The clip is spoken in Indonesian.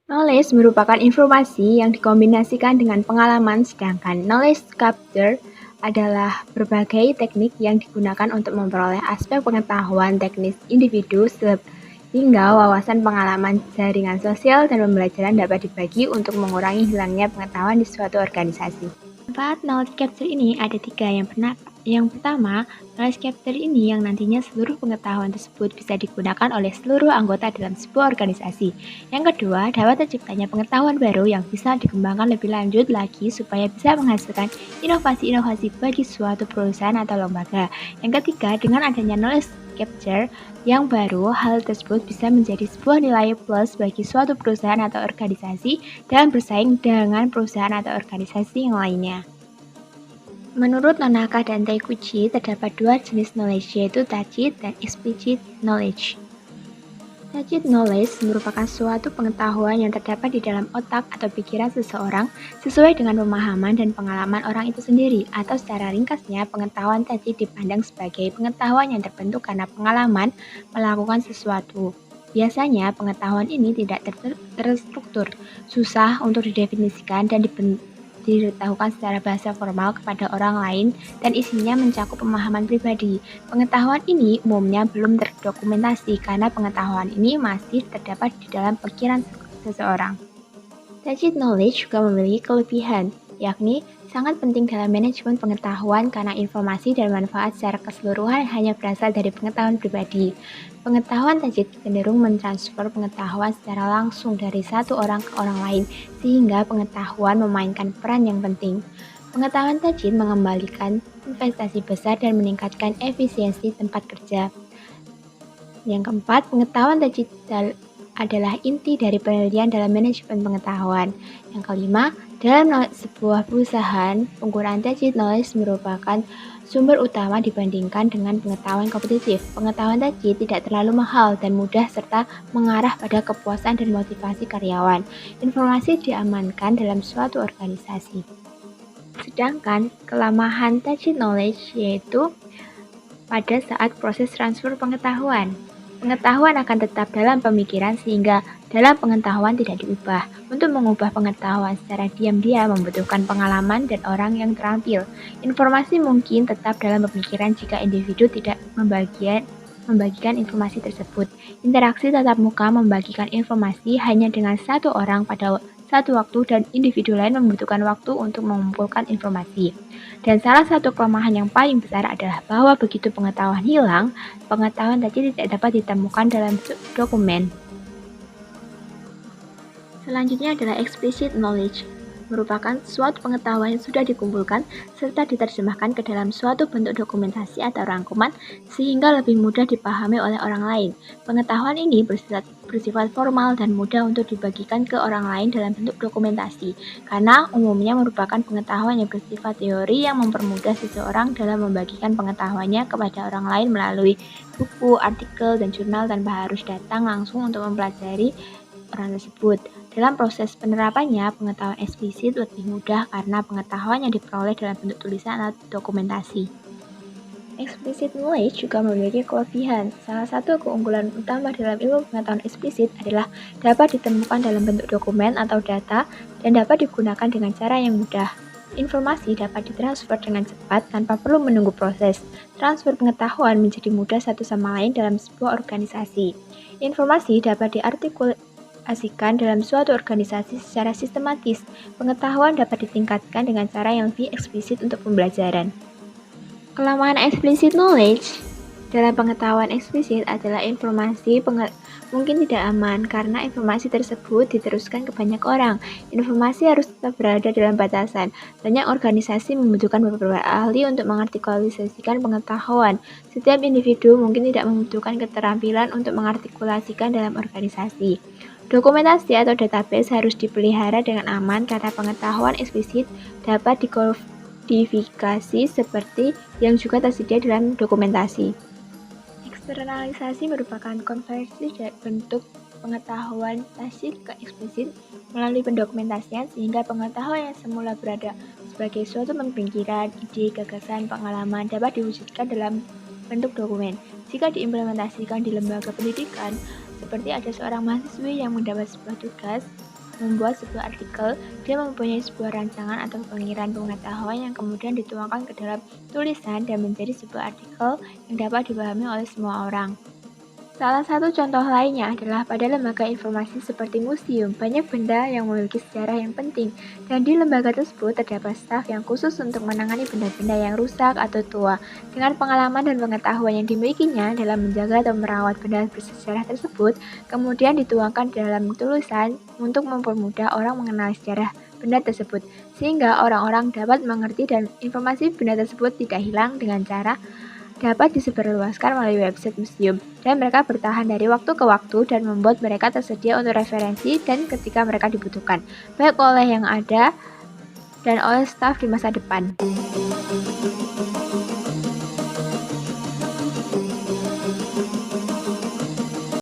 Knowledge merupakan informasi yang dikombinasikan dengan pengalaman, sedangkan knowledge capture adalah berbagai teknik yang digunakan untuk memperoleh aspek pengetahuan teknis individu sehingga wawasan pengalaman, jaringan sosial, dan pembelajaran dapat dibagi untuk mengurangi hilangnya pengetahuan di suatu organisasi. Manfaat knowledge capture ini ada tiga. Yang pertama, knowledge capture ini yang nantinya seluruh pengetahuan tersebut bisa digunakan oleh seluruh anggota dalam sebuah organisasi. Yang kedua, dapat terciptanya pengetahuan baru yang bisa dikembangkan lebih lanjut lagi supaya bisa menghasilkan inovasi-inovasi bagi suatu perusahaan atau lembaga. Yang ketiga, dengan adanya knowledge capture yang baru, hal tersebut bisa menjadi sebuah nilai plus bagi suatu perusahaan atau organisasi dalam bersaing dengan perusahaan atau organisasi yang lainnya. Menurut Nonaka dan Taikuchi, terdapat dua jenis knowledge, yaitu tacit dan explicit knowledge. Tacit knowledge merupakan suatu pengetahuan yang terdapat di dalam otak atau pikiran seseorang sesuai dengan pemahaman dan pengalaman orang itu sendiri, atau secara ringkasnya, pengetahuan tacit dipandang sebagai pengetahuan yang terbentuk karena pengalaman melakukan sesuatu. Biasanya, pengetahuan ini tidak terstruktur, susah untuk didefinisikan dan diberitahukan secara bahasa formal kepada orang lain, dan isinya mencakup pemahaman pribadi. Pengetahuan ini umumnya belum terdokumentasi karena pengetahuan ini masih terdapat di dalam pikiran seseorang. Tacit knowledge juga memiliki kelebihan, yakni sangat penting dalam manajemen pengetahuan karena informasi dan manfaat secara keseluruhan hanya berasal dari pengetahuan pribadi. Pengetahuan tacit cenderung mentransfer pengetahuan secara langsung dari satu orang ke orang lain, sehingga pengetahuan memainkan peran yang penting. Pengetahuan tacit mengembalikan investasi besar dan meningkatkan efisiensi tempat kerja. Yang keempat, pengetahuan tacit adalah inti dari penelitian dalam manajemen pengetahuan. Yang kelima, dalam sebuah perusahaan, penggunaan tacit knowledge merupakan sumber utama dibandingkan dengan pengetahuan kompetitif. Pengetahuan tacit tidak terlalu mahal dan mudah serta mengarah pada kepuasan dan motivasi karyawan. Informasi diamankan dalam suatu organisasi. Sedangkan kelemahan tacit knowledge yaitu pada saat proses transfer pengetahuan. Pengetahuan akan tetap dalam pemikiran sehingga dalam pengetahuan tidak diubah. Untuk mengubah pengetahuan secara diam-diam membutuhkan pengalaman dan orang yang terampil. Informasi mungkin tetap dalam pemikiran jika individu tidak membagikan informasi tersebut. Interaksi tatap muka membagikan informasi hanya dengan satu orang pada satu waktu dan individu lain membutuhkan waktu untuk mengumpulkan informasi. Dan salah satu kelemahan yang paling besar adalah bahwa begitu pengetahuan hilang, pengetahuan tadi tidak dapat ditemukan dalam dokumen. Selanjutnya adalah explicit knowledge, merupakan suatu pengetahuan yang sudah dikumpulkan serta diterjemahkan ke dalam suatu bentuk dokumentasi atau rangkuman sehingga lebih mudah dipahami oleh orang lain. Pengetahuan ini bersifat formal dan mudah untuk dibagikan ke orang lain dalam bentuk dokumentasi, karena umumnya merupakan pengetahuan yang bersifat teori yang mempermudah seseorang dalam membagikan pengetahuannya kepada orang lain melalui buku, artikel, dan jurnal tanpa harus datang langsung untuk mempelajari orang tersebut. Dalam proses penerapannya, pengetahuan eksplisit lebih mudah karena pengetahuan yang diperoleh dalam bentuk tulisan atau dokumentasi. Explicit knowledge juga memiliki kelebihan. Salah satu keunggulan utama dalam ilmu pengetahuan eksplisit adalah dapat ditemukan dalam bentuk dokumen atau data dan dapat digunakan dengan cara yang mudah. Informasi dapat ditransfer dengan cepat tanpa perlu menunggu proses. Transfer pengetahuan menjadi mudah satu sama lain dalam sebuah organisasi. Informasi dapat diartikulasikan dalam suatu organisasi secara sistematis. Pengetahuan dapat ditingkatkan dengan cara yang lebih eksplisit untuk pembelajaran. Kelemahan explicit knowledge dalam pengetahuan eksplisit adalah informasi mungkin tidak aman karena informasi tersebut diteruskan ke banyak orang. Informasi harus tetap berada dalam batasan. Banyak organisasi membutuhkan beberapa ahli untuk mengartikulasikan pengetahuan. Setiap individu mungkin tidak membutuhkan keterampilan untuk mengartikulasikan dalam organisasi. Dokumentasi atau database harus dipelihara dengan aman karena pengetahuan eksplisit dapat dikodifikasi seperti yang juga tersedia dalam dokumentasi. Eksternalisasi merupakan konversi dari bentuk pengetahuan tacit ke eksplisit melalui pendokumentasian sehingga pengetahuan yang semula berada sebagai suatu pemikiran, ide, gagasan, pengalaman dapat diwujudkan dalam bentuk dokumen. Jika diimplementasikan di lembaga pendidikan, seperti ada seorang mahasiswi yang mendapat sebuah tugas membuat sebuah artikel, dia mempunyai sebuah rancangan atau pengiran pengetahuan yang kemudian dituangkan ke dalam tulisan dan menjadi sebuah artikel yang dapat dipahami oleh semua orang. Salah satu contoh lainnya adalah pada lembaga informasi seperti museum, banyak benda yang memiliki sejarah yang penting, dan di lembaga tersebut terdapat staf yang khusus untuk menangani benda-benda yang rusak atau tua. Dengan pengalaman dan pengetahuan yang dimilikinya dalam menjaga atau merawat benda bersejarah tersebut, kemudian dituangkan dalam tulisan untuk mempermudah orang mengenal sejarah benda tersebut, sehingga orang-orang dapat mengerti dan informasi benda tersebut tidak hilang dengan cara dapat disebarluaskan melalui website museum, dan mereka bertahan dari waktu ke waktu dan membuat mereka tersedia untuk referensi dan ketika mereka dibutuhkan, baik oleh yang ada dan oleh staf di masa depan.